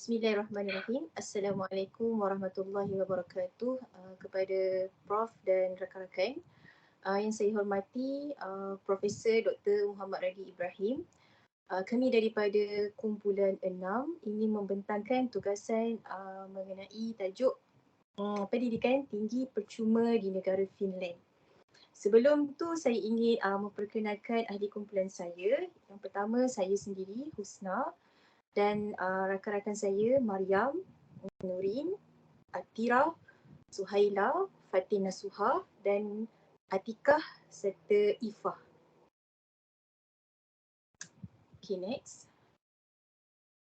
Bismillahirrahmanirrahim. Assalamualaikum warahmatullahi wabarakatuh kepada Prof dan rakan-rakan. Yang saya hormati Profesor Dr. Muhammad Radi Ibrahim. Kami daripada kumpulan 6 ingin membentangkan tugasan mengenai tajuk pendidikan tinggi percuma di negara Finland. Sebelum tu saya ingin memperkenalkan ahli kumpulan saya. Yang pertama saya sendiri, Husna, dan rakan-rakan saya Mariam, Nurin, Atira, Suhaila, Fatin Nasuha dan Atikah serta Ifah. Okay, next.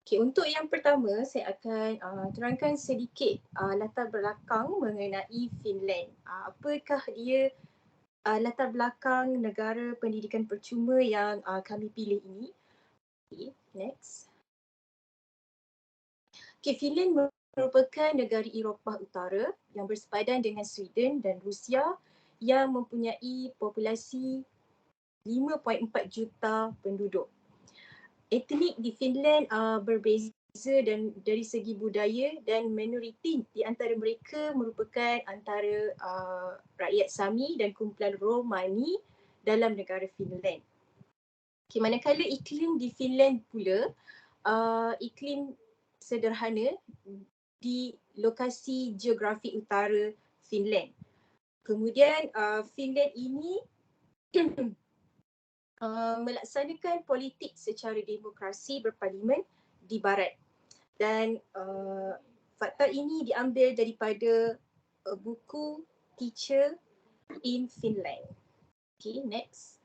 Okay, untuk yang pertama saya akan terangkan sedikit latar belakang mengenai Finland. Apakah dia latar belakang negara pendidikan percuma yang kami pilih ini. Okay, next. Okay, Finland merupakan negara Eropah Utara yang bersepadan dengan Sweden dan Rusia yang mempunyai populasi 5.4 juta penduduk. Etnik di Finland berbeza dan dari segi budaya dan minoriti di antara mereka merupakan antara rakyat Sami dan kumpulan Romani dalam negara Finland. Okay, manakala iklim di Finland pula iklim sederhana di lokasi geografi utara Finland. Kemudian Finland ini melaksanakan politik secara demokrasi berparlimen di barat. Dan fakta ini diambil daripada buku Teacher in Finland. Okay, next.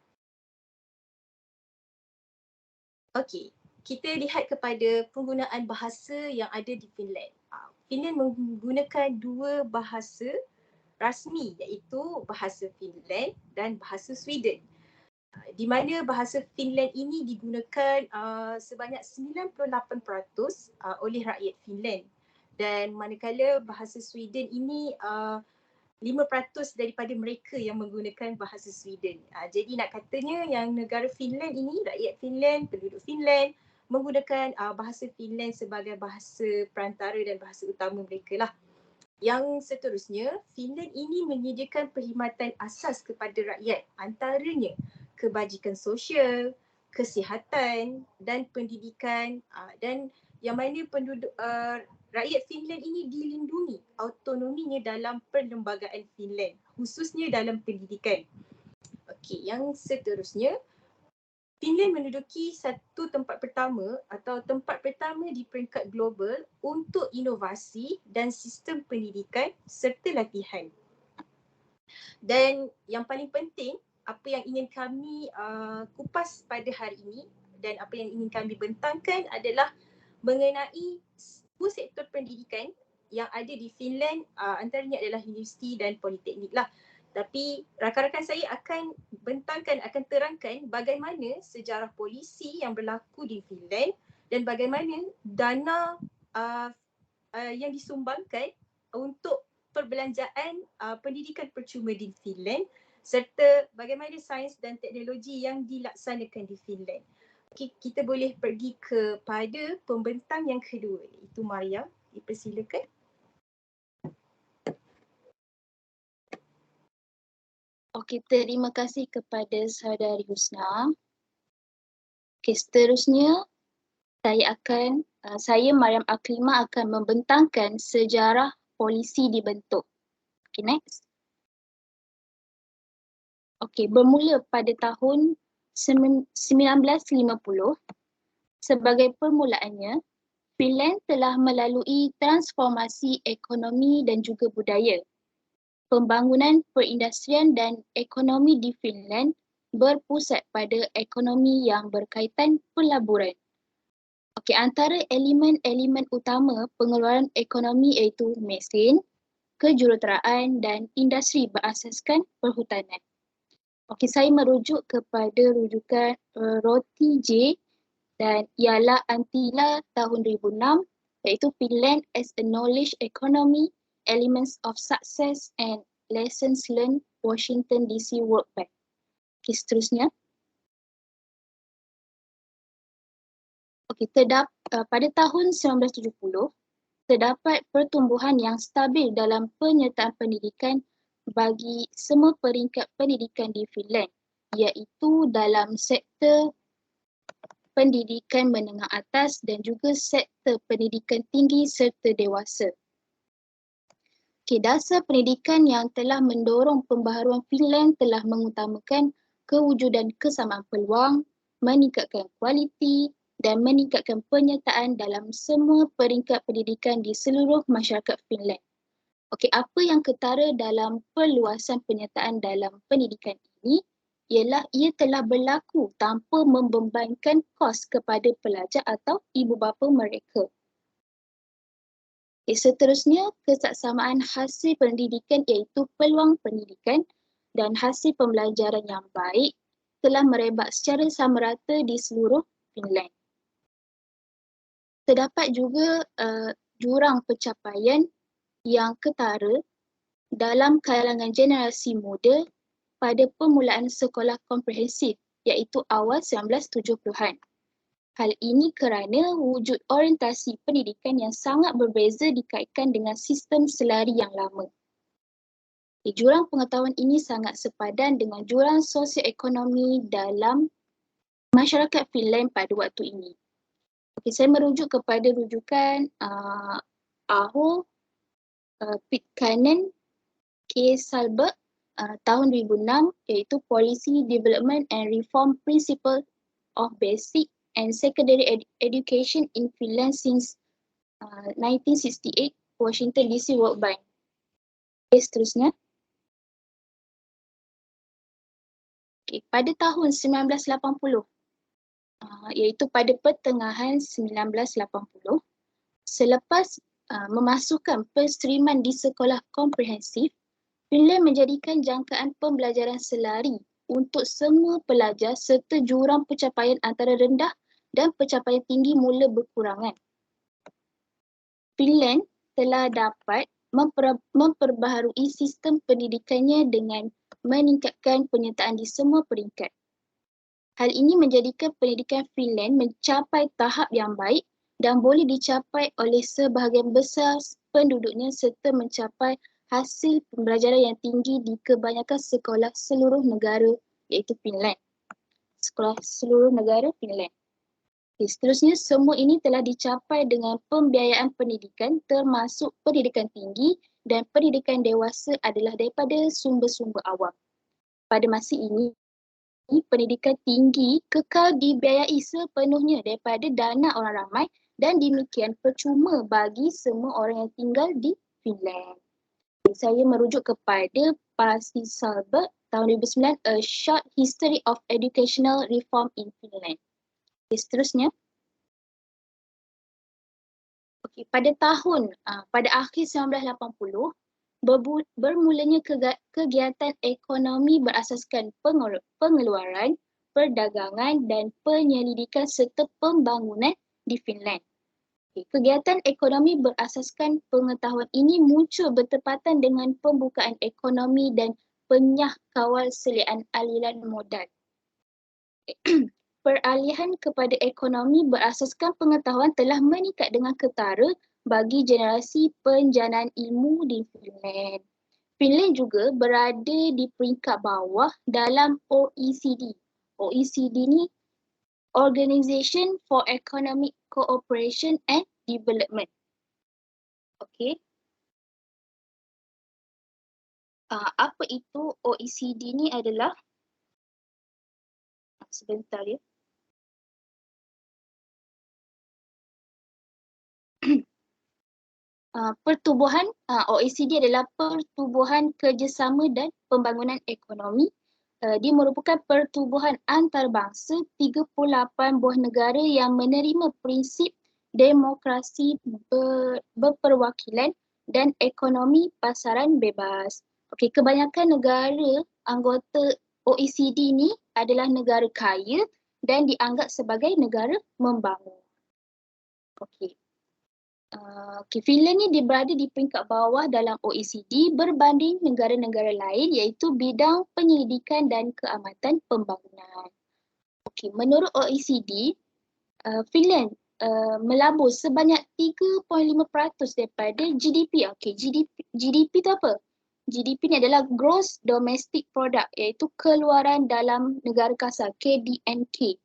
Okay, kita lihat kepada penggunaan bahasa yang ada di Finland. Finland menggunakan dua bahasa rasmi iaitu bahasa Finland dan bahasa Sweden. Di mana bahasa Finland ini digunakan sebanyak 98% oleh rakyat Finland. Dan manakala bahasa Sweden ini 5% daripada mereka yang menggunakan bahasa Sweden. Jadi nak katanya yang negara Finland ini, rakyat Finland, penduduk Finland menggunakan bahasa Finland sebagai bahasa perantara dan bahasa utama mereka lah. Yang seterusnya, Finland ini menyediakan perkhidmatan asas kepada rakyat, antaranya kebajikan sosial, kesihatan dan pendidikan, dan yang mana penduduk rakyat Finland ini dilindungi autonominya dalam perlembagaan Finland, khususnya dalam pendidikan. Okey, yang seterusnya, Finland menduduki satu tempat pertama atau tempat pertama di peringkat global untuk inovasi dan sistem pendidikan serta latihan. Dan yang paling penting, apa yang ingin kami kupas pada hari ini dan apa yang ingin kami bentangkan adalah mengenai dua sektor pendidikan yang ada di Finland, antaranya adalah universiti dan politeknik lah. Tapi rakan-rakan saya akan bentangkan, akan terangkan bagaimana sejarah polisi yang berlaku di Finland dan bagaimana dana yang disumbangkan untuk perbelanjaan pendidikan percuma di Finland serta bagaimana sains dan teknologi yang dilaksanakan di Finland. Okay, kita boleh pergi kepada pembentang yang kedua, iaitu Maria. Dipersilakan. Okey, terima kasih kepada saudari Husna. Okey, seterusnya saya Mariam Aklimah akan membentangkan sejarah polisi dibentuk. Okey, next. Okey, bermula pada tahun 1950, sebagai permulaannya, Finland telah melalui transformasi ekonomi dan juga budaya. Pembangunan perindustrian dan ekonomi di Finland berpusat pada ekonomi yang berkaitan pelaburan. Okey, antara elemen-elemen utama pengeluaran ekonomi iaitu mesin, kejuruteraan dan industri berasaskan perhutanan. Okey, saya merujuk kepada rujukan Roti J dan ialah Antila tahun 2006 iaitu Finland as a Knowledge Economy, Elements of Success and Lessons Learned, Washington DC World Bank. Okay, seterusnya. Pada tahun 1970, terdapat pertumbuhan yang stabil dalam penyertaan pendidikan bagi semua peringkat pendidikan di Finland, iaitu dalam sektor pendidikan menengah atas dan juga sektor pendidikan tinggi serta dewasa. Dasar pendidikan yang telah mendorong pembaharuan Finland telah mengutamakan kewujudan kesamaan peluang, meningkatkan kualiti dan meningkatkan penyertaan dalam semua peringkat pendidikan di seluruh masyarakat Finland. Apa yang ketara dalam perluasan penyertaan dalam pendidikan ini ialah ia telah berlaku tanpa membebankan kos kepada pelajar atau ibu bapa mereka. Seterusnya, kesaksamaan hasil pendidikan iaitu peluang pendidikan dan hasil pembelajaran yang baik telah merebak secara sama rata di seluruh Finland. Terdapat juga jurang pencapaian yang ketara dalam kalangan generasi muda pada permulaan sekolah komprehensif iaitu awal 1970-an. Hal ini kerana wujud orientasi pendidikan yang sangat berbeza dikaitkan dengan sistem selari yang lama. Jurang pengetahuan ini sangat sepadan dengan jurang sosioekonomi dalam masyarakat Finland pada waktu ini. Saya merujuk kepada rujukan Aho, Pitkänen, K. Salberg tahun 2006 iaitu Policy Development and Reform Principle of Basic and Secondary Education in Finland since 1968, Washington DC World Bank. Seterusnya. Pada tahun 1980, iaitu pada pertengahan 1980, selepas memasukkan penerimaan di sekolah komprehensif, Finland menjadikan jangkaan pembelajaran selari untuk semua pelajar serta jurang pencapaian antara rendah dan pencapaian tinggi mula berkurangan. Finland telah dapat memperbaharui sistem pendidikannya dengan meningkatkan penyertaan di semua peringkat. Hal ini menjadikan pendidikan Finland mencapai tahap yang baik dan boleh dicapai oleh sebahagian besar penduduknya serta mencapai hasil pembelajaran yang tinggi di kebanyakan sekolah seluruh negara iaitu Finland. Sekolah seluruh negara Finland. Seterusnya, semua ini telah dicapai dengan pembiayaan pendidikan termasuk pendidikan tinggi dan pendidikan dewasa adalah daripada sumber-sumber awam. Pada masa ini, pendidikan tinggi kekal dibiayai sepenuhnya daripada dana orang ramai dan demikian percuma bagi semua orang yang tinggal di Finland. Saya merujuk kepada Pasi Salberg tahun 2009, A Short History of Educational Reform in Finland. Seterusnya. Pada akhir 1980, bermulanya kegiatan ekonomi berasaskan pengeluaran, perdagangan dan penyelidikan serta pembangunan di Finland. Kegiatan ekonomi berasaskan pengetahuan ini muncul bertepatan dengan pembukaan ekonomi dan penyah kawal selian aliran modal. Peralihan kepada ekonomi berasaskan pengetahuan telah meningkat dengan ketara bagi generasi penjanaan ilmu di Finland. Finland juga berada di peringkat bawah dalam OECD. OECD ni Organization for Economic Cooperation and Development. Apa itu OECD ni adalah sebentar ya. Pertubuhan OECD adalah Pertubuhan Kerjasama dan Pembangunan Ekonomi. Dia merupakan pertubuhan antarabangsa 38 buah negara yang menerima prinsip demokrasi berperwakilan dan ekonomi pasaran bebas. Kebanyakan negara anggota OECD ni adalah negara kaya dan dianggap sebagai negara membangun. Finland ni berada di peringkat bawah dalam OECD berbanding negara-negara lain iaitu bidang penyelidikan dan keamatan pembangunan. Menurut OECD, Finland melabur sebanyak 3.5% daripada GDP. Okey, GDP tu apa? GDP ni adalah Gross Domestic Product, iaitu keluaran dalam negara kasar, KDNK.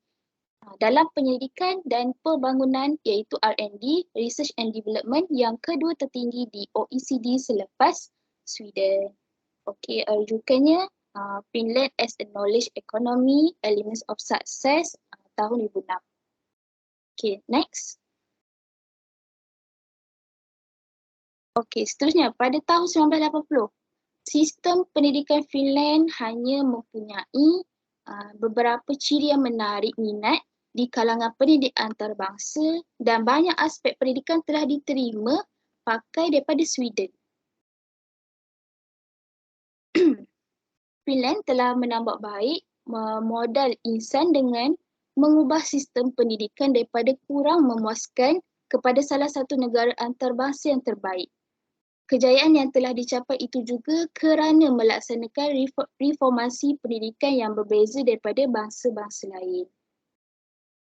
Dalam penyelidikan dan pembangunan iaitu R&D, Research and Development, yang kedua tertinggi di OECD selepas Sweden. Okey, rujukannya Finland as a Knowledge Economy, Elements of Success, tahun 2006. Okey, next. Okey, seterusnya pada tahun 1980, sistem pendidikan Finland hanya mempunyai beberapa ciri yang menarik minat di kalangan pendidik antarabangsa dan banyak aspek pendidikan telah diterima pakai daripada Sweden. Finland telah menambah baik modal insan dengan mengubah sistem pendidikan daripada kurang memuaskan kepada salah satu negara antarabangsa yang terbaik. Kejayaan yang telah dicapai itu juga kerana melaksanakan reformasi pendidikan yang berbeza daripada bangsa-bangsa lain.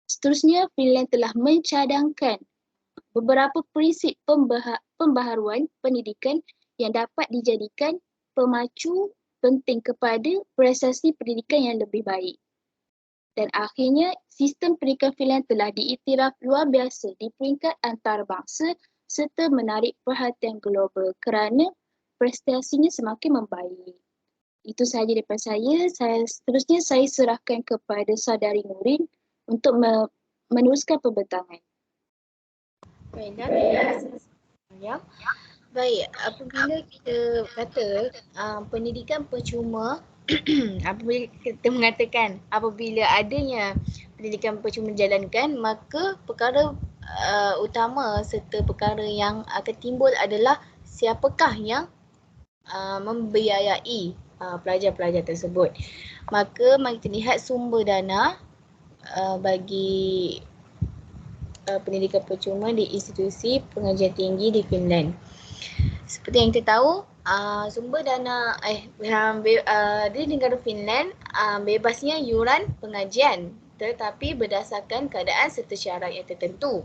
Seterusnya, Finland telah mencadangkan beberapa prinsip pembaharuan pendidikan yang dapat dijadikan pemacu penting kepada prestasi pendidikan yang lebih baik. Dan akhirnya, sistem pendidikan Finland telah diiktiraf luar biasa di peringkat antarabangsa serta menarik perhatian global kerana prestasinya semakin membaik. Itu sahaja daripada saya. Seterusnya saya serahkan kepada saudari Nurin untuk meneruskan pembentangan. Baiklah, terima kasih. Ya. Baik, apabila kita kata pendidikan percuma, apabila kita mengatakan apabila adanya pendidikan percuma dijalankan, maka perkara utama serta perkara yang akan timbul adalah siapakah yang membiayai pelajar-pelajar tersebut. Maka mari kita lihat sumber dana bagi pendidikan percuma di institusi pengajian tinggi di Finland. Seperti yang kita tahu, sumber dana di negara Finland bebasnya yuran pengajian, tetapi berdasarkan keadaan serta syarat yang tertentu.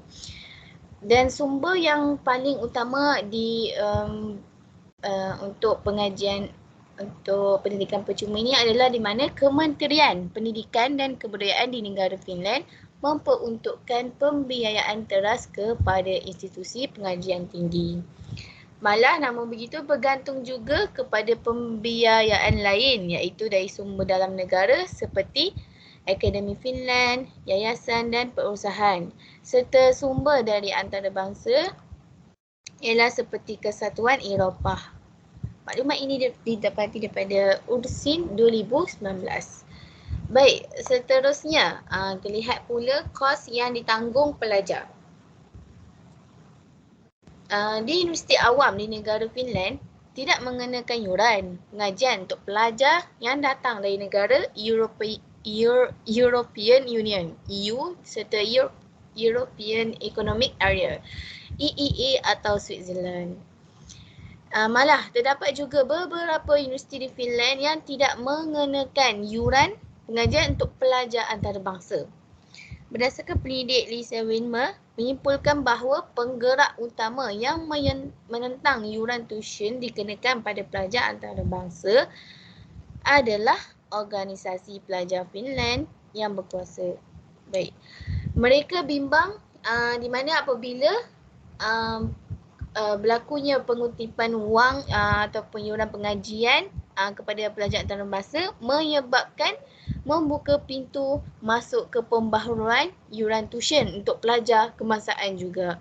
Dan sumber yang paling utama untuk pengajian untuk pendidikan percuma ini adalah di mana Kementerian Pendidikan dan Kebudayaan di negara Finland memperuntukkan pembiayaan teras kepada institusi pengajian tinggi. Malah namun begitu bergantung juga kepada pembiayaan lain, iaitu dari sumber dalam negara seperti Akademi Finland, yayasan dan perusahaan, serta sumber dari antarabangsa ialah seperti Kesatuan Eropah. Maklumat ini didapati daripada URSIN 2019. Baik, seterusnya kita lihat pula kos yang ditanggung pelajar. Di universiti awam di negara Finland tidak mengenakan yuran pengajian untuk pelajar yang datang dari negara European Union (EU) serta European Economic Area (EEA) atau Switzerland. Malah terdapat juga beberapa universiti di Finland yang tidak mengenakan yuran pengajian untuk pelajar antarabangsa. Berdasarkan pendidik Lisa Winmer menyimpulkan bahawa penggerak utama yang menentang yuran tuition dikenakan pada pelajar antarabangsa adalah organisasi pelajar Finland yang berkuasa. Baik. Mereka bimbang di mana apabila berlakunya pengutipan wang ataupun yuran pengajian kepada pelajar antarabangsa menyebabkan membuka pintu masuk ke pembaharuan yuran tuition untuk pelajar kebangsaan juga.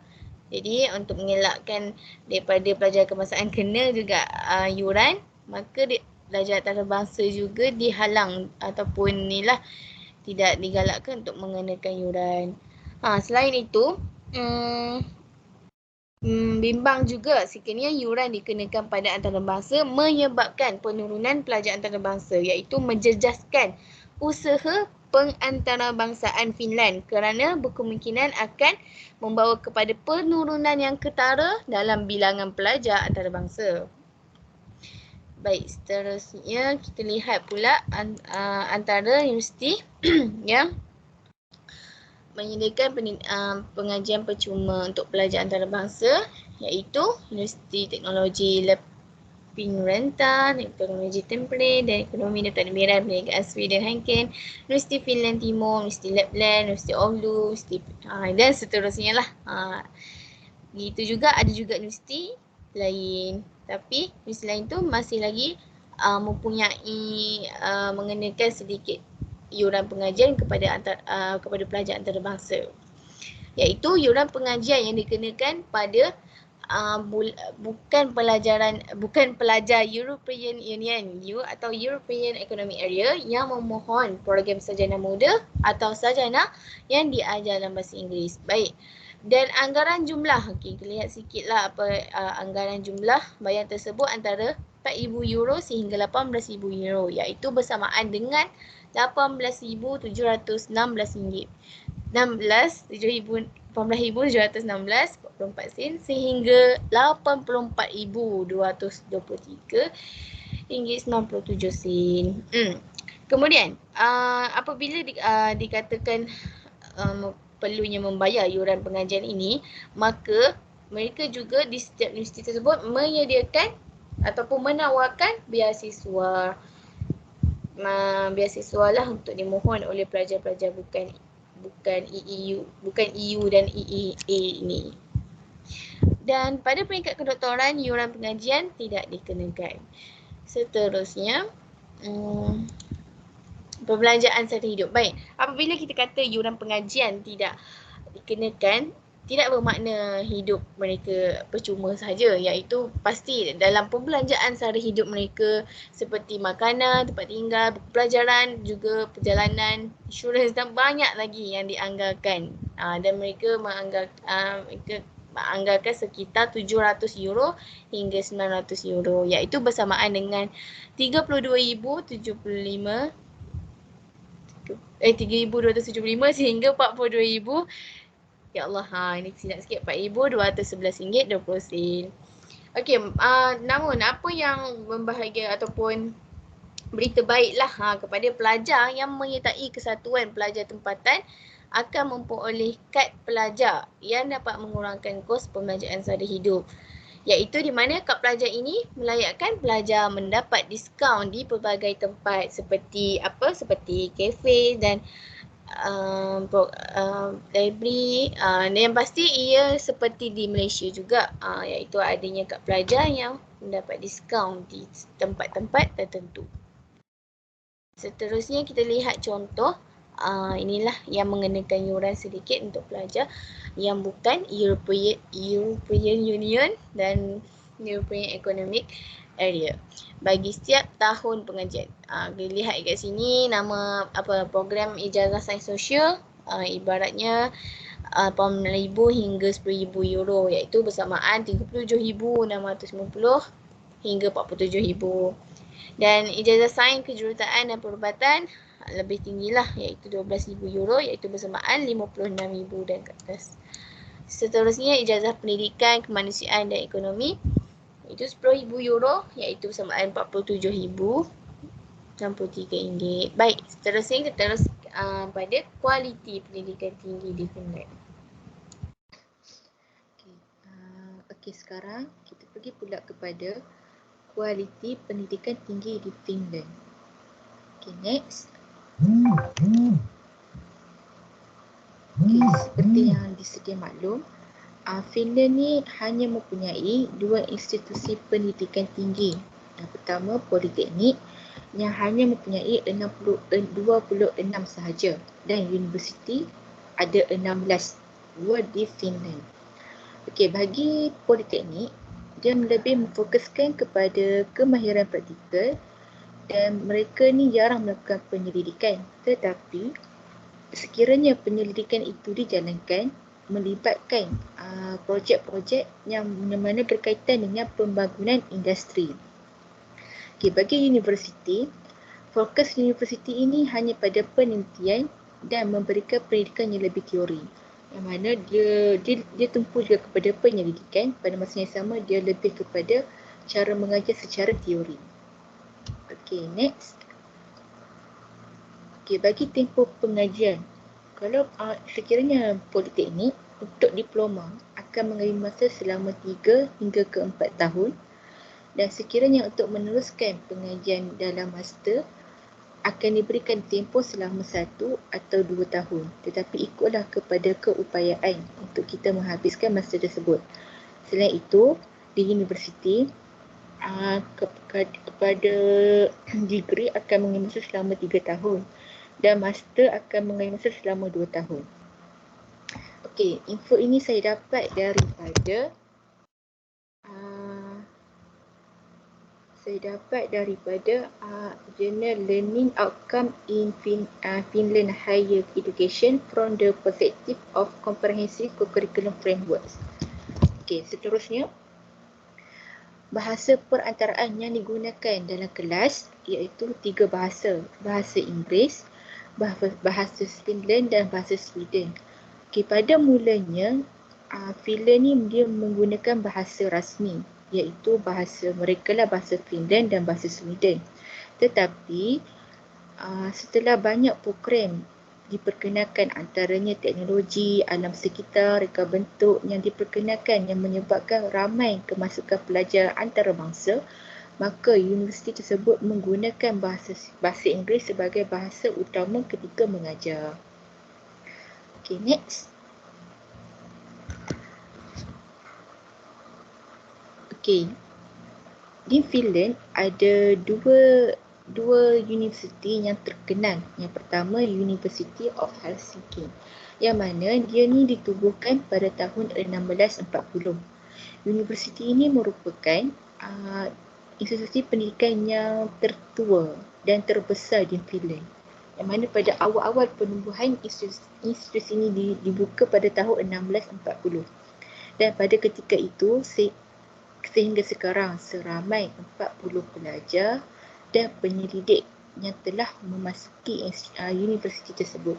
Jadi untuk mengelakkan daripada pelajar kebangsaan kena juga yuran, maka pelajar antarabangsa juga dihalang ataupun tidak digalakkan untuk mengenakan yuran. Selain itu, bimbang juga sekiranya yuran dikenakan pada antarabangsa menyebabkan penurunan pelajar antarabangsa, iaitu menjejaskan usaha pengantarabangsaan Finland kerana berkemungkinan akan membawa kepada penurunan yang ketara dalam bilangan pelajar antarabangsa. Baik, seterusnya kita lihat pula antara universiti yang menyediakan pengajian percuma untuk pelajar antarabangsa, iaitu Universiti Teknologi Lappeenranta, Teknologi Temple dan Ekonomi dan Tadbiran Perniagaan Sweden Hanken, Universiti Finland Timur, Universiti Lapland, Universiti Oulu, dan seterusnya lah. Begitu juga ada juga universiti lain, tapi universiti lain tu masih lagi mempunyai mengenakan sedikit iuran pengajian kepada pelajar antarabangsa, iaitu iuran pengajian yang dikenakan pada bukan pelajar European Union atau European Economic Area yang memohon program sarjana muda atau sarjana yang diajar dalam bahasa Inggeris. Baik. Dan anggaran jumlah, kita lihat sikitlah apa anggaran jumlah bayaran tersebut antara €4,000 sehingga €18,000, iaitu bersamaan dengan RM18,716 $18,716.44 sehingga RM84,223.97. Kemudian apabila dikatakan perlunya membayar iuran pengajian ini, maka mereka juga di setiap universiti tersebut menyediakan ataupun menawarkan beasiswa lah untuk dimohon oleh pelajar-pelajar bukan EU dan EEA ini. Dan pada peringkat kedoktoran, iuran pengajian tidak dikenakan. Seterusnya, perbelanjaan sehari hidup. Baik, apabila kita kata iuran pengajian tidak dikenakan, tidak bermakna hidup mereka percuma sahaja, iaitu pasti dalam perbelanjaan sehari hidup mereka seperti makanan, tempat tinggal, buku pelajaran, juga perjalanan, insurans dan banyak lagi yang dianggarkan. Dan mereka menganggarkan sekitar €700 hingga €900, iaitu bersamaan dengan $3,275 sehingga $42,000. Ya Allah, ini silap sikit, $4,211.20. Okey, namun apa yang membahagia ataupun berita baiklah kepada pelajar yang menyertai kesatuan pelajar tempatan akan memperoleh kad pelajar yang dapat mengurangkan kos pembelanjaan sehari hidup, iaitu di mana kad pelajar ini melayakkan pelajar mendapat diskaun di pelbagai tempat seperti kafe dan library, dan yang pasti ia seperti di Malaysia juga, iaitu adanya kad pelajar yang mendapat diskaun di tempat-tempat tertentu. Seterusnya kita lihat contoh, inilah yang mengenakan iuran sedikit untuk pelajar yang bukan European Union dan European Economic Area bagi setiap tahun pengajian. Kita lihat kat sini nama program ijazah sains sosial, ibaratnya RM8,000 hingga €10,000, iaitu bersamaan RM37,650 hingga RM47,000. Dan ijazah sains kejuruteraan dan perubatan lebih tinggilah, iaitu €12,000, iaitu bersamaan RM56,000 dan ke atas. Seterusnya ijazah pendidikan kemanusiaan dan ekonomi, itu €10,000, iaitu bersamaan RM40,063. Baik, seterusnya kita terus pada kualiti pendidikan tinggi di Finland. Okey, sekarang kita pergi pula kepada kualiti pendidikan tinggi di Finland. Okay, next. Okay, seperti yang disedia maklum, Finland ni hanya mempunyai 2 institusi pendidikan tinggi. Yang pertama, Politeknik yang hanya mempunyai 26 sahaja, dan universiti ada 16 di Finland. Okey, bagi Politeknik, dia lebih memfokuskan kepada kemahiran praktikal dan mereka ni jarang melakukan penyelidikan, tetapi sekiranya penyelidikan itu dijalankan melibatkan projek-projek yang mana berkaitan dengan pembangunan industri. Okay, bagi universiti, fokus universiti ini hanya pada penelitian dan memberikan pendidikan yang lebih teori, yang mana dia tumpu juga kepada penyelidikan, pada masa yang sama dia lebih kepada cara mengajar secara teori. Okay, next. Okay, bagi tempoh pengajian, Kalau sekiranya politeknik untuk diploma akan mengambil masa selama 3 hingga ke 4 tahun, dan sekiranya untuk meneruskan pengajian dalam master akan diberikan tempoh selama 1 atau 2 tahun, tetapi ikutlah kepada keupayaan untuk kita menghabiskan masa tersebut. Selain itu, di universiti kepada degree akan mengambil masa selama 3 tahun dan master akan mengambil masa selama 2 tahun. Okey, info ini saya dapat daripada Journal Learning Outcome in Finland Higher Education from the Perspective of Comprehensive Co-Curriculum Frameworks. Okey, seterusnya bahasa perantaraan yang digunakan dalam kelas iaitu 3 bahasa. Bahasa Inggeris, bahasa Finland dan bahasa Sweden. Okey, pada mulanya Finland ni dia menggunakan bahasa rasmi iaitu bahasa mereka lah bahasa Finland dan bahasa Sweden. Tetapi setelah banyak program diperkenalkan, antaranya teknologi, alam sekitar, reka bentuk yang diperkenalkan yang menyebabkan ramai kemasukan pelajar antarabangsa, maka universiti tersebut menggunakan bahasa Inggeris sebagai bahasa utama ketika mengajar. Okay, next. Okay, di Finland ada dua universiti yang terkenal. Yang pertama, University of Helsinki, yang mana dia ni ditubuhkan pada tahun 1640. Universiti ini merupakan institusi pendidikan yang tertua dan terbesar di Finland. Yang mana pada awal-awal penubuhan institusi ini dibuka pada tahun 1640. Dan pada ketika itu sehingga sekarang seramai 40 pelajar dan penyelidik yang telah memasuki universiti tersebut.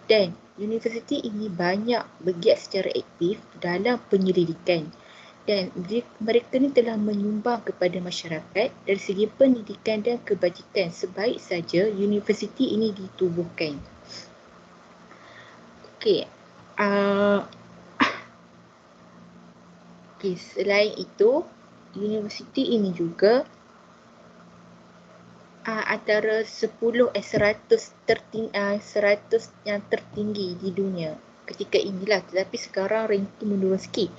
Dan universiti ini banyak bergiat secara aktif dalam penyelidikan, dan mereka ni telah menyumbang kepada masyarakat dari segi pendidikan dan kebajikan sebaik saja universiti ini ditubuhkan. Okey. Selain itu, universiti ini juga antara 100 yang tertinggi di dunia ketika inilah, tetapi sekarang ranking menurun sikit.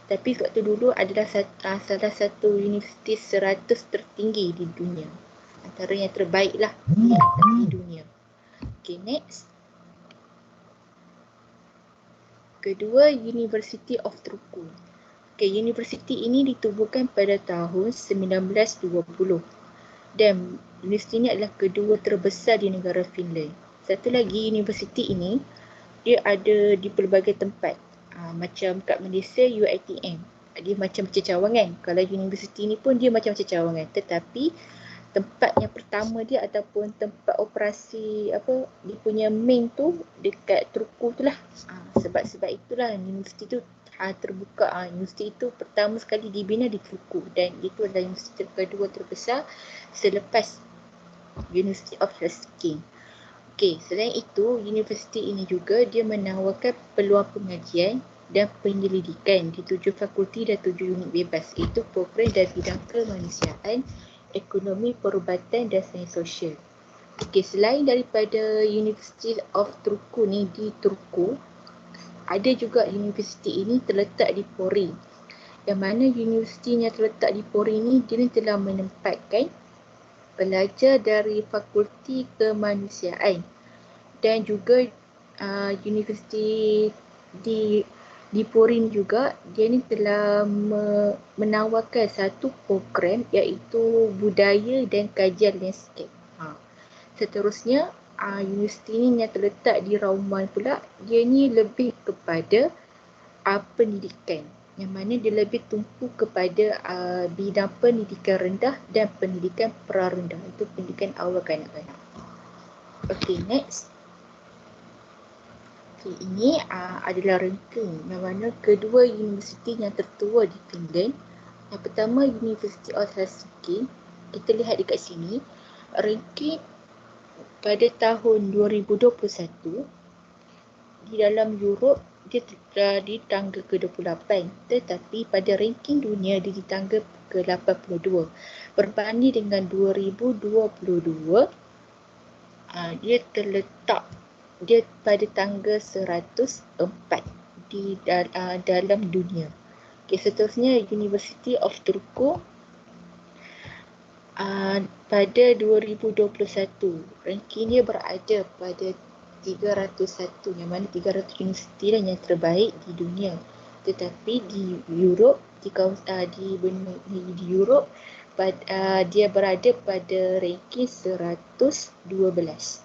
Tapi waktu dulu adalah salah satu universiti 100 tertinggi di dunia, antara yang terbaik lah di dunia. Okay, next. Kedua, University of Turku. Okay, universiti ini ditubuhkan pada tahun 1920 dan universiti ini adalah kedua terbesar di negara Finland. Satu lagi, universiti ini dia ada di pelbagai tempat. Macam kat Malaysia, UiTM. Dia macam cawangan. Kalau universiti ini pun dia macam cawangan. Tetapi tempat yang pertama dia ataupun tempat operasi dia punya main tu dekat Turku tu lah. Sebab itulah universiti tu terbuka. Universiti itu pertama sekali dibina di Turku dan itu adalah universiti kedua terbesar selepas University of Helsinki. Okey, selain itu, universiti ini juga dia menawarkan peluang pengajian dan penyelidikan di 7 fakulti dan 7 unit bebas, iaitu program dari bidang kemanusiaan, ekonomi, perubatan dan sains sosial. Okey, selain daripada University of Turku ni di Turku, ada juga universiti ini terletak di Pori. Yang mana universiti yang terletak di Pori ni dia telah menempatkan pelajar dari fakulti kemanusiaan dan juga universiti di Pori juga dia ni telah menawarkan satu program iaitu budaya dan kajian landscape. Seterusnya universiti ni yang terletak di Rauman pula, dia ni lebih kepada pendidikan, yang mana dia lebih tumpu kepada bidang pendidikan rendah dan pendidikan prarendah, itu pendidikan awal kanak-kanak. Okay, next. Okay, ini adalah ranking yang mana kedua universiti yang tertua di Finland. Yang pertama, University of Helsinki. Kita lihat dekat sini, ranking pada tahun 2021 di dalam Europe dia di tangga ke-28, tetapi pada ranking dunia dia di tangga ke-82. Berbanding dengan 2022, dia terletak dia pada tangga 104 di dalam dunia. Okay, seterusnya University of Turku pada 2021 rankingnya berada pada 301, yang mana 300 universiti yang terbaik di dunia. Tetapi di Europe, di Europe dia berada pada ranking 112.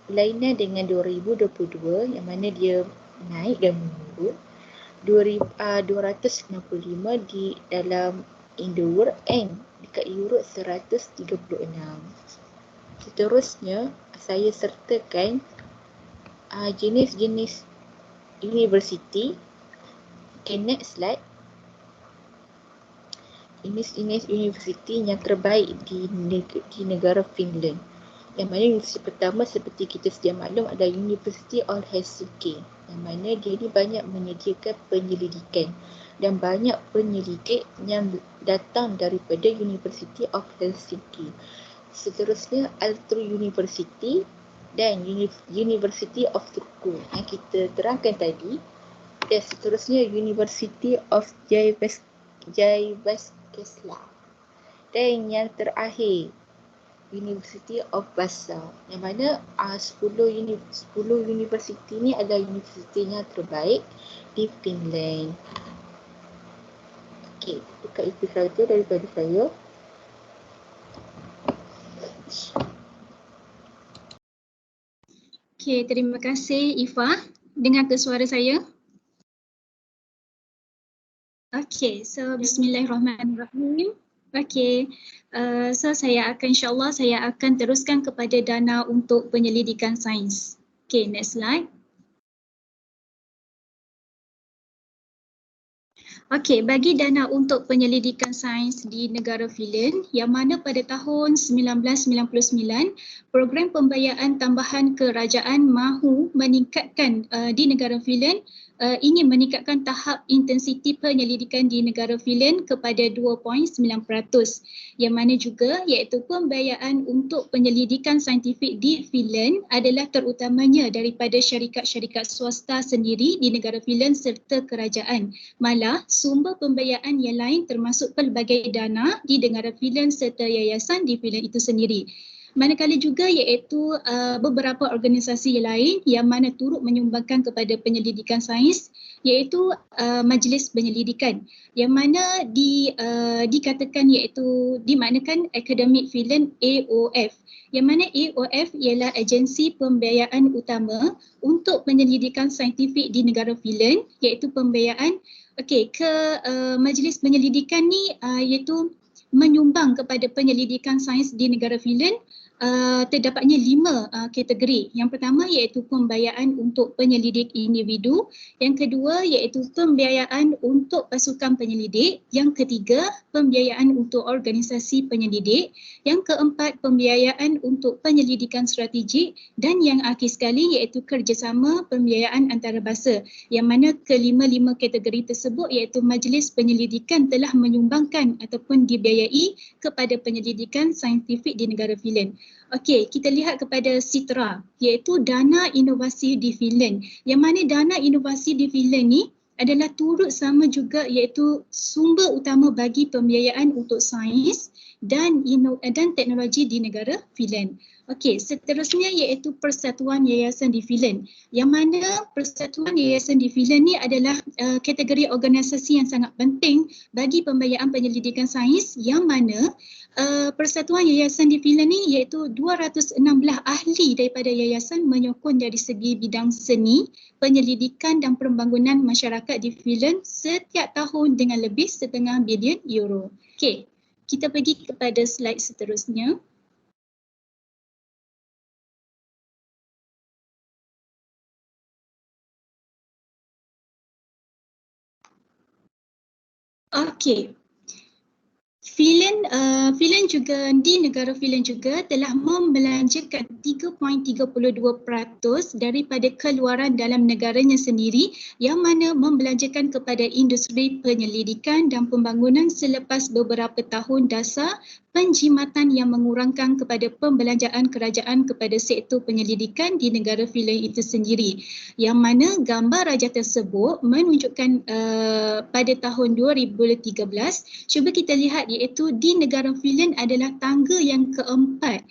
Berlainan dengan 2022 yang mana dia naik dan menurun 295 di dalam in the world and dekat Europe 136. Seterusnya saya sertakan jenis-jenis universiti. Okay, next slide. Jenis-jenis universiti yang terbaik di negara Finland. Yang mana universiti pertama seperti kita sedia maklum adalah University of Helsinki, yang mana dia ni banyak menyediakan penyelidikan dan banyak penyelidik yang datang daripada University of Helsinki. Seterusnya Aalto University dan University of Turku yang kita terangkan tadi. Dan seterusnya University of Jyväskylä. Dan yang terakhir University of Vaasa, yang mana 10 universiti ni adalah universiti yang terbaik di Finland. Okey, dekat itu saja daripada saya. Okey, terima kasih Ifa. Dengar ke suara saya? Okey, so bismillahirrahmanirrahim. Okey, so insyaAllah saya akan teruskan kepada dana untuk penyelidikan sains. Okey, next slide. Okey, bagi dana untuk penyelidikan sains di negara Finland yang mana pada tahun 1999 program pembiayaan tambahan kerajaan mahu meningkatkan di negara Finland ingin meningkatkan tahap intensiti penyelidikan di negara Finland kepada 2.9%, yang mana juga iaitu pembiayaan untuk penyelidikan saintifik di Finland adalah terutamanya daripada syarikat-syarikat swasta sendiri di negara Finland serta kerajaan. Malah sumber pembiayaan yang lain termasuk pelbagai dana di negara Finland serta yayasan di Finland itu sendiri. Manakala juga iaitu beberapa organisasi lain yang mana turut menyumbangkan kepada penyelidikan sains, iaitu Majlis Penyelidikan yang mana dikatakan iaitu dimaknakan Akademik Finland AOF, yang mana AOF ialah agensi pembiayaan utama untuk penyelidikan saintifik di negara Finland, iaitu pembiayaan Majlis Penyelidikan ni iaitu menyumbang kepada penyelidikan sains di negara Finland. Terdapatnya 5 kategori. Yang pertama iaitu pembiayaan untuk penyelidik individu, yang kedua iaitu pembiayaan untuk pasukan penyelidik, yang ketiga pembiayaan untuk organisasi penyelidik, yang keempat pembiayaan untuk penyelidikan strategik, dan yang akhir sekali iaitu kerjasama pembiayaan antarabangsa, yang mana kelima-lima kategori tersebut iaitu Majlis Penyelidikan telah menyumbangkan ataupun dibiayai kepada penyelidikan saintifik di negara Finland. Okey, kita lihat kepada Sitra, iaitu dana inovasi di Finland. Yang mana dana inovasi di Finland ni adalah turut sama juga iaitu sumber utama bagi pembiayaan untuk sains dan teknologi di negara Finland. Okey, seterusnya iaitu Persatuan Yayasan di Finland. Yang mana Persatuan Yayasan di Finland ni adalah kategori organisasi yang sangat penting bagi pembiayaan penyelidikan sains, yang mana Persatuan Yayasan di Finland ni iaitu 216 ahli daripada yayasan menyokong dari segi bidang seni, penyelidikan dan pembangunan masyarakat di Finland setiap tahun dengan lebih setengah bilion euro. Okey, kita pergi kepada slide seterusnya. Okey. Finland juga di negara Finland juga telah membelanjakan 3.32% daripada keluaran dalam negaranya sendiri yang mana membelanjakan kepada industri penyelidikan dan pembangunan selepas beberapa tahun dasar penjimatan yang mengurangkan kepada pembelanjaan kerajaan kepada sektor penyelidikan di negara Finland itu sendiri. Yang mana gambar raja tersebut menunjukkan pada tahun 2013, cuba kita lihat iaitu di negara Finland adalah tangga yang keempat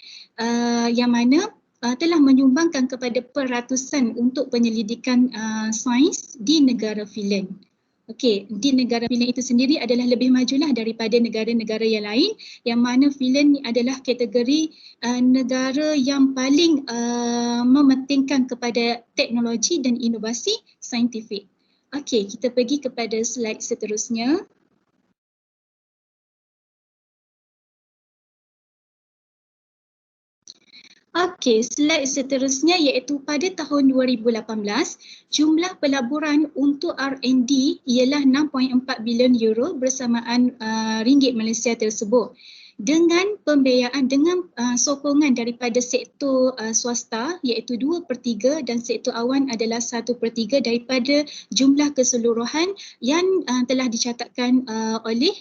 yang mana telah menyumbangkan kepada peratusan untuk penyelidikan sains di negara Finland. Okey, di negara Finland itu sendiri adalah lebih majulah daripada negara-negara yang lain yang mana Finland ni adalah kategori negara yang paling mementingkan kepada teknologi dan inovasi saintifik. Okey, kita pergi kepada slide seterusnya. Okey, slide seterusnya iaitu pada tahun 2018, jumlah pelaburan untuk R&D ialah 6.4 bilion euro bersamaan ringgit Malaysia tersebut. Dengan pembiayaan, dengan sokongan daripada sektor swasta iaitu 2/3 dan sektor awan adalah 1/3 daripada jumlah keseluruhan yang telah dicatatkan oleh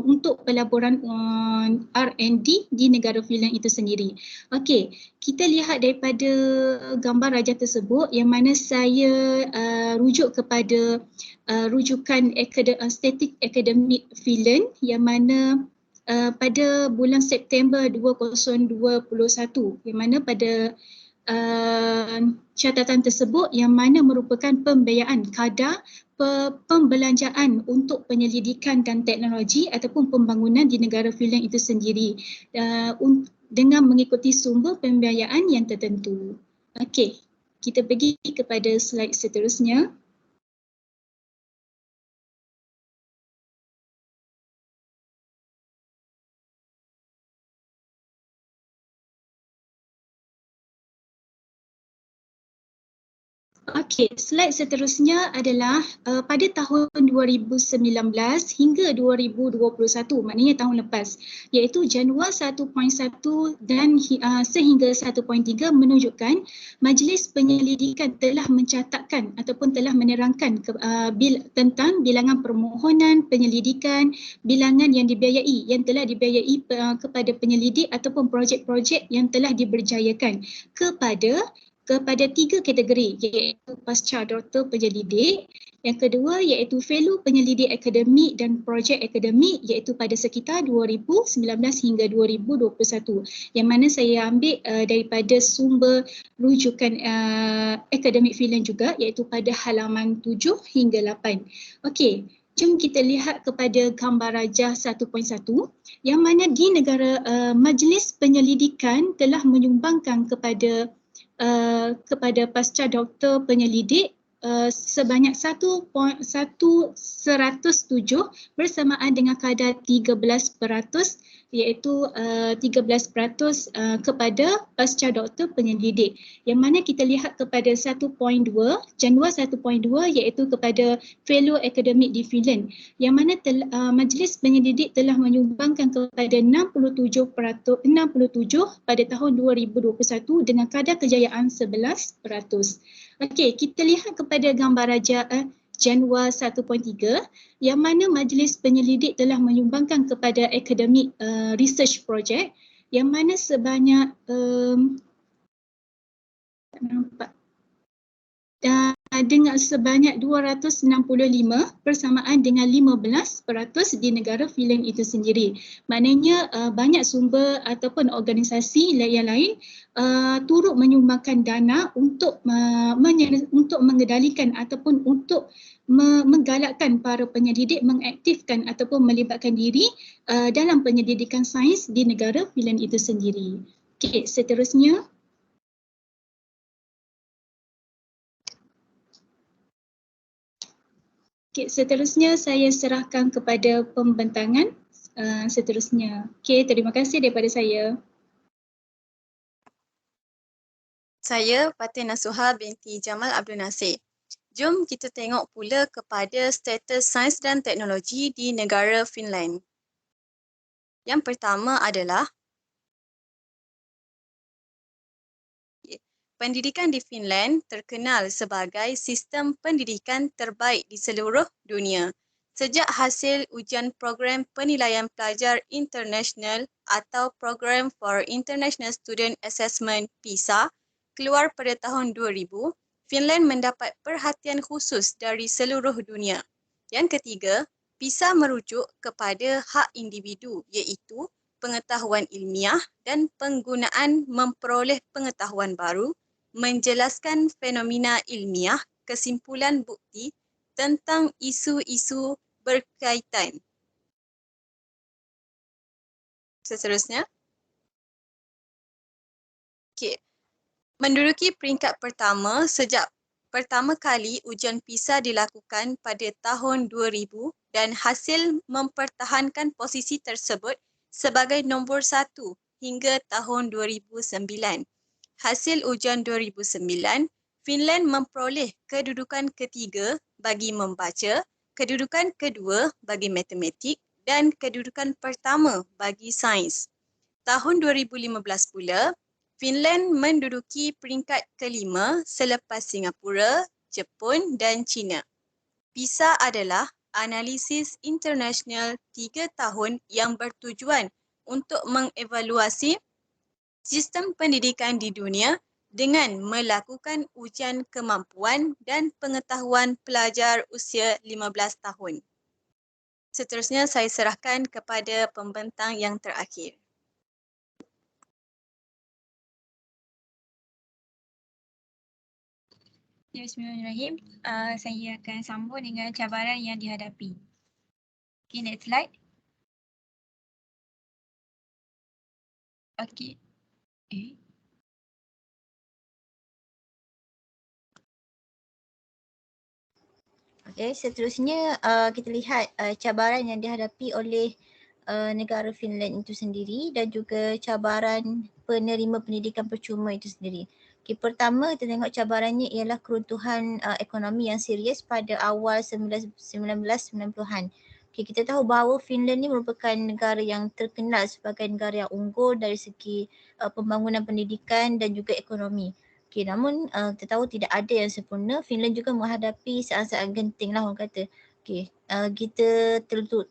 untuk pelaburan R&D di negara Finland itu sendiri. Okey, kita lihat daripada gambar raja tersebut yang mana saya rujuk kepada rujukan Statistik Akademik Finland yang mana pada bulan September 2021 yang mana pada catatan tersebut yang mana merupakan pembiayaan kadar pembelanjaan untuk penyelidikan dan teknologi ataupun pembangunan di negara Finland itu sendiri dengan mengikuti sumber pembiayaan yang tertentu. Okey, kita pergi kepada slide seterusnya. Okey, slide seterusnya adalah pada tahun 2019 hingga 2021, maknanya tahun lepas, iaitu Januari 1.1 dan sehingga 1.3 menunjukkan Majlis Penyelidikan telah mencatatkan ataupun telah menerangkan tentang bilangan permohonan penyelidikan, bilangan yang dibiayai, yang telah dibiayai kepada penyelidik ataupun projek-projek yang telah diberjayakan kepada 3 kategori iaitu pasca doktor penyelidik, yang kedua iaitu fellow penyelidik akademik dan projek akademik iaitu pada sekitar 2019 hingga 2021 yang mana saya ambil daripada sumber rujukan akademik Finland juga iaitu pada halaman 7 hingga 8. Okey, jom kita lihat kepada gambar rajah 1.1 yang mana di negara Majlis Penyelidikan telah menyumbangkan kepada pasca doktor penyelidik sebanyak 107 bersamaan dengan kadar 13% iaitu 13% kepada pasca doktor penyelidik. Yang mana kita lihat kepada 1.2, Januari 1.2 iaitu kepada fellow akademik di Finland. Yang mana Majlis Penyelidik telah menyumbangkan kepada 67 pada tahun 2021 dengan kadar kejayaan 11%. Okey, kita lihat kepada gambar raja Januari 1.3 yang mana Majlis Penyelidik telah menyumbangkan kepada akademik research project yang mana sebanyak dengan sebanyak 265 bersamaan dengan 15% di negara Finland itu sendiri. Maknanya banyak sumber ataupun organisasi yang lain turut menyumbangkan dana untuk mengendalikan ataupun untuk menggalakkan para penyelidik mengaktifkan ataupun melibatkan diri dalam penyelidikan sains di negara Finland itu sendiri. Okey, seterusnya. Okay, seterusnya saya serahkan kepada pembentangan seterusnya. Okey, terima kasih daripada saya. Saya Fatin Nasuha binti Jamal Abdul Nasir. Jom kita tengok pula kepada status sains dan teknologi di negara Finland. Yang pertama adalah pendidikan di Finland terkenal sebagai sistem pendidikan terbaik di seluruh dunia. Sejak hasil ujian program penilaian pelajar international atau Program for International Student Assessment PISA keluar pada tahun 2000, Finland mendapat perhatian khusus dari seluruh dunia. Yang ketiga, PISA merujuk kepada hak individu iaitu pengetahuan ilmiah dan penggunaan memperoleh pengetahuan baru, menjelaskan fenomena ilmiah, kesimpulan bukti tentang isu-isu berkaitan. Seterusnya. Okey. Menduduki peringkat pertama sejak pertama kali ujian PISA dilakukan pada tahun 2000 dan hasil mempertahankan posisi tersebut sebagai nombor 1 hingga tahun 2009. Hasil ujian 2009, Finland memperoleh kedudukan ketiga bagi membaca, kedudukan kedua bagi matematik dan kedudukan pertama bagi sains. Tahun 2015 pula, Finland menduduki peringkat kelima selepas Singapura, Jepun dan China. PISA adalah analisis internasional 3 tahun yang bertujuan untuk mengevaluasi sistem pendidikan di dunia dengan melakukan ujian kemampuan dan pengetahuan pelajar usia 15 tahun. Seterusnya saya serahkan kepada pembentang yang terakhir. Ya, Bismillahirrahmanirrahim. Saya akan sambung dengan cabaran yang dihadapi. Okay, next slide. Okay. Okay, seterusnya kita lihat cabaran yang dihadapi oleh negara Finland itu sendiri dan juga cabaran penerima pendidikan percuma itu sendiri. Okay, pertama kita tengok cabarannya ialah keruntuhan ekonomi yang serius pada awal 1990-an. Okay, kita tahu bahawa Finland ni merupakan negara yang terkenal sebagai negara yang unggul dari segi pembangunan pendidikan dan juga ekonomi. Okay, namun kita tahu tidak ada yang sempurna. Finland juga menghadapi saat-saat genting lah orang kata. Okay, kita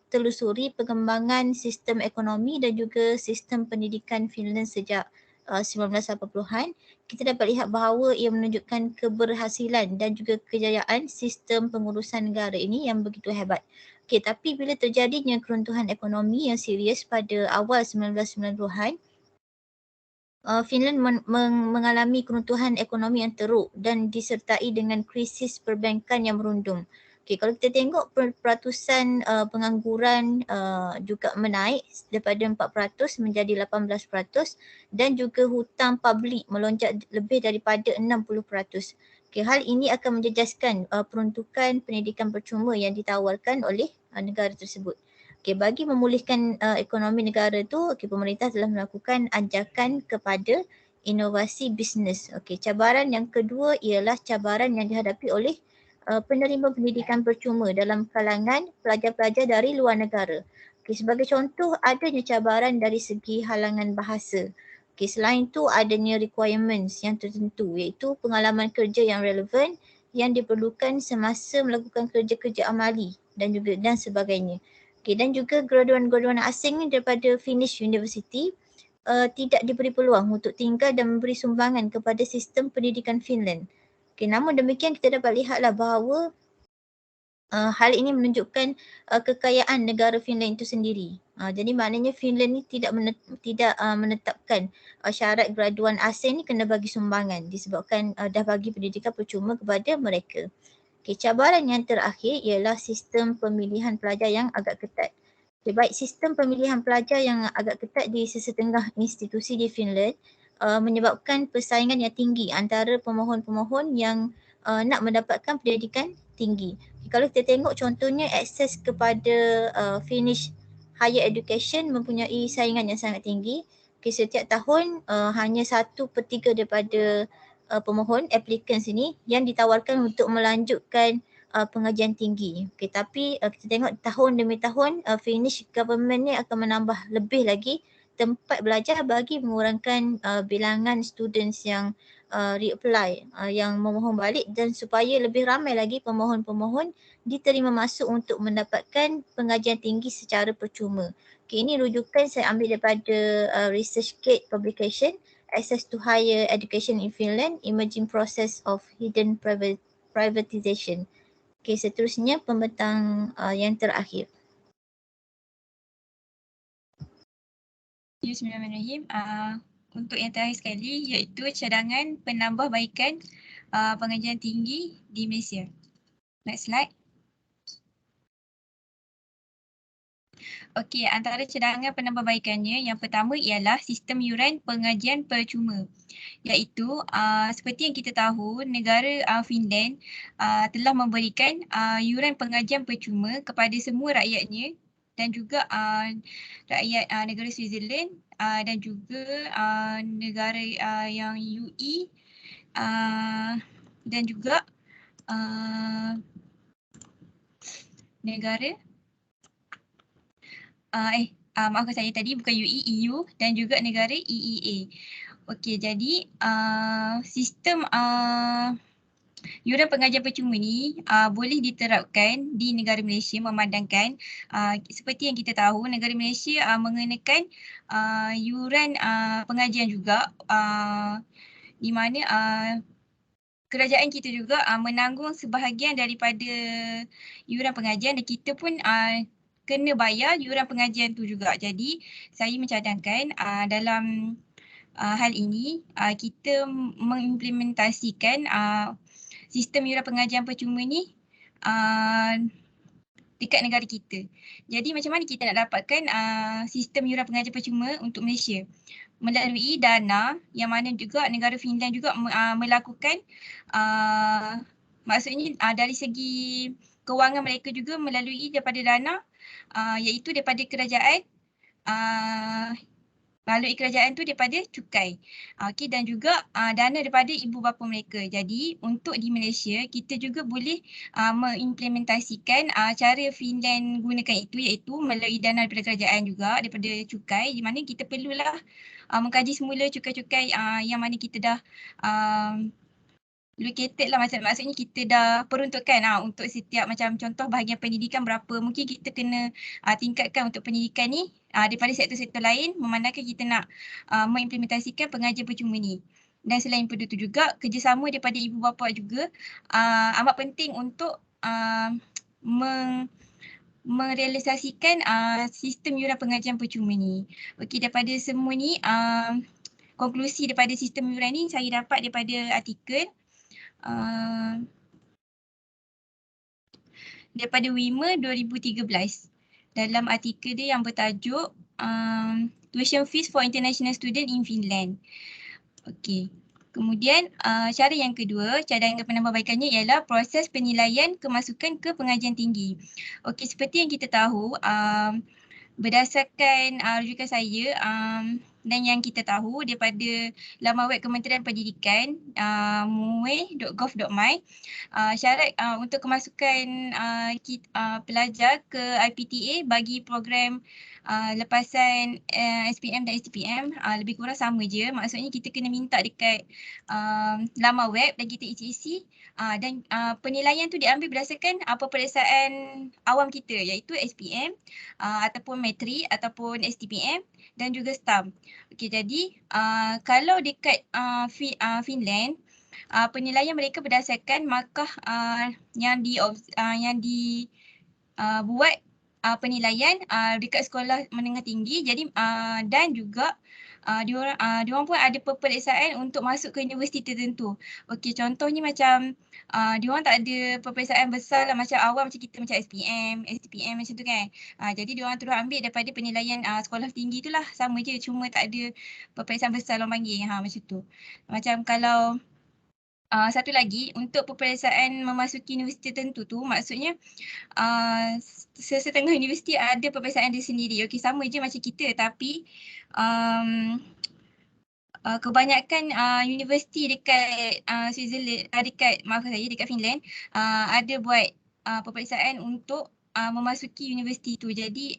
telusuri perkembangan sistem ekonomi dan juga sistem pendidikan Finland sejak 1980-an. Kita dapat lihat bahawa ia menunjukkan keberhasilan dan juga kejayaan sistem pengurusan negara ini yang begitu hebat. Okay, tapi bila terjadinya keruntuhan ekonomi yang serius pada awal 1990-an, Finland mengalami keruntuhan ekonomi yang teruk dan disertai dengan krisis perbankan yang merundum. Okay, kalau kita tengok peratusan pengangguran juga menaik daripada 4% menjadi 18% dan juga hutang publik melonjak lebih daripada 60%. Okay, hal ini akan menjejaskan peruntukan pendidikan percuma yang ditawarkan oleh negara tersebut. Okay, bagi memulihkan ekonomi negara tu, pemerintah telah melakukan anjakan kepada inovasi bisnes. Okay, cabaran yang kedua ialah cabaran yang dihadapi oleh penerima pendidikan percuma dalam kalangan pelajar-pelajar dari luar negara. Okay, sebagai contoh, adanya cabaran dari segi halangan bahasa. Okay, selain tu adanya requirements yang tertentu iaitu pengalaman kerja yang relevan yang diperlukan semasa melakukan kerja-kerja amali dan sebagainya. Okay, dan juga graduan-graduan asing ni daripada Finnish University tidak diberi peluang untuk tinggal dan memberi sumbangan kepada sistem pendidikan Finland. Okay, namun demikian kita dapat lihatlah bahawa hal ini menunjukkan kekayaan negara Finland itu sendiri. Jadi maknanya Finland ni tidak menetapkan syarat graduan asing ni kena bagi sumbangan disebabkan dah bagi pendidikan percuma kepada mereka. Okay, cabaran yang terakhir ialah sistem pemilihan pelajar yang agak ketat. Okay, baik sistem pemilihan pelajar yang agak ketat di sesetengah institusi di Finland menyebabkan persaingan yang tinggi antara pemohon-pemohon yang nak mendapatkan pendidikan tinggi. Okay, kalau kita tengok contohnya akses kepada Finnish higher education mempunyai saingan yang sangat tinggi. Okay, setiap tahun hanya 1/3 daripada pemohon applicants ini yang ditawarkan untuk melanjutkan pengajian tinggi. Okey, tapi kita tengok tahun demi tahun Finnish government ni akan menambah lebih lagi tempat belajar bagi mengurangkan bilangan students yang reapply, yang memohon balik, dan supaya lebih ramai lagi pemohon-pemohon diterima masuk untuk mendapatkan pengajian tinggi secara percuma. Okay, ini rujukan saya ambil daripada ResearchGate publication, Access to Higher Education in Finland, Emerging Process of Hidden Privatization. Okay, seterusnya pembentang yang terakhir. Bismillahirrahmanirrahim. Untuk yang terakhir sekali iaitu cadangan penambahbaikan pengajian tinggi di Malaysia. Next slide. Okey, antara cadangan penambahbaikannya yang pertama ialah sistem yuran pengajian percuma. Iaitu seperti yang kita tahu negara Finland telah memberikan yuran pengajian percuma kepada semua rakyatnya dan juga rakyat negara Switzerland dan juga negara yang UE dan juga negara maafkan saya tadi bukan UE, EU dan juga negara EEA. Okey, jadi sistem yuran pengajian percuma ni boleh diterapkan di negara Malaysia memandangkan seperti yang kita tahu negara Malaysia mengenakan yuran pengajian juga di mana kerajaan kita juga menanggung sebahagian daripada yuran pengajian dan kita pun kena bayar yuran pengajian tu juga. Jadi saya mencadangkan dalam hal ini kita mengimplementasikan sistem yuran pengajian percuma ni dekat negara kita. Jadi macam mana kita nak dapatkan sistem yuran pengajian percuma untuk Malaysia? Melalui dana yang mana juga negara Finland juga melakukan maksudnya dari segi kewangan mereka juga melalui daripada dana iaitu daripada kerajaan melalui kerajaan tu daripada cukai. Okey, dan juga dana daripada ibu bapa mereka. Jadi untuk di Malaysia kita juga boleh mengimplementasikan cara Finland gunakan itu iaitu melalui dana daripada kerajaan juga daripada cukai di mana kita perlulah mengkaji semula cukai-cukai yang mana kita dah located lah, maksudnya kita dah peruntukkan untuk setiap macam contoh bahagian pendidikan berapa mungkin kita kena tingkatkan untuk pendidikan ni daripada sektor-sektor lain memandangkan kita nak mengimplementasikan pengajian percuma ni. Dan selain pada itu juga kerjasama daripada ibu bapa juga amat penting untuk merealisasikan sistem yuran pengajian percuma ni. Okey, daripada semua ni konklusi daripada sistem yuran ni saya dapat daripada artikel daripada WIMA 2013 dalam artikel dia yang bertajuk Tuition Fees for International Student in Finland. Okey. Kemudian cara yang kedua, cadangan penambahbaikannya ialah proses penilaian kemasukan ke pengajian tinggi. Okey, seperti yang kita tahu berdasarkan rujukan saya dan yang kita tahu daripada laman web Kementerian Pendidikan mue.gov.my syarat untuk kemasukan pelajar ke IPTA bagi program lepasan SPM dan STPM lebih kurang sama je. Maksudnya kita kena minta dekat laman web dan kita isi-isi dan penilaian tu diambil berdasarkan peperiksaan awam kita iaitu SPM ataupun matrik ataupun STPM dan juga STAM. Okey, jadi kalau dekat Finland penilaian mereka berdasarkan markah yang dibuat penilaian dekat sekolah menengah tinggi. Jadi dan juga diorang pun ada peperiksaan untuk masuk ke universiti tertentu. Okey, contohnya macam diorang tak ada peperiksaan besar lah macam awam macam kita macam SPM, STPM macam tu kan. Jadi diorang terus ambil daripada penilaian sekolah tinggi tu lah, sama je cuma tak ada peperiksaan besar orang panggil macam tu. Macam kalau satu lagi untuk peperiksaan memasuki universiti tertentu tu maksudnya sesetengah universiti ada peperiksaan dia sendiri. Okey, sama je macam kita tapi kebanyakan universiti dekat Switzerland dekat Finland ada buat peperiksaan untuk memasuki universiti tu. Jadi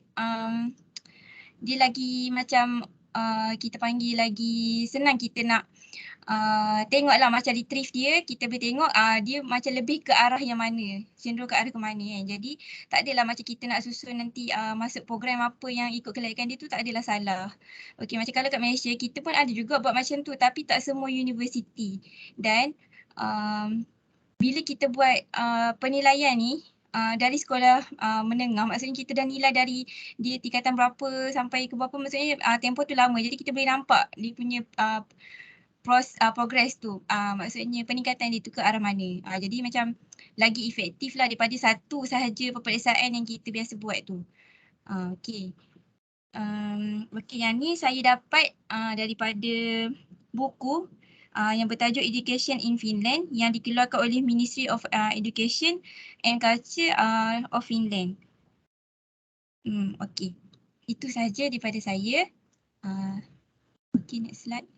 dia lagi macam kita panggil lagi senang kita nak tengoklah macam retrieve dia, kita boleh tengok dia macam lebih ke arah yang mana, cenderung ke arah ke mana kan. Jadi tak adalah macam kita nak susun nanti masuk program apa yang ikut kelayakan dia tu, tak adalah salah. Okey, macam kalau kat Malaysia kita pun ada juga buat macam tu tapi tak semua universiti. Dan bila kita buat penilaian ni dari sekolah menengah, maksudnya kita dah nilai dari dia tingkatan berapa sampai ke berapa, maksudnya tempoh tu lama, jadi kita boleh nampak dia punya progress tu, maksudnya peningkatan dia tu ke arah mana. Jadi macam lagi efektif lah daripada satu sahaja peperiksaan yang kita biasa buat tu. Okey. Okey, yang ni saya dapat daripada buku yang bertajuk Education in Finland yang dikeluarkan oleh Ministry of Education and Culture of Finland. Okey. Itu sahaja daripada saya. Okey, next slide.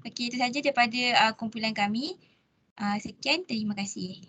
Okey, itu sahaja daripada kumpulan kami. Sekian, terima kasih.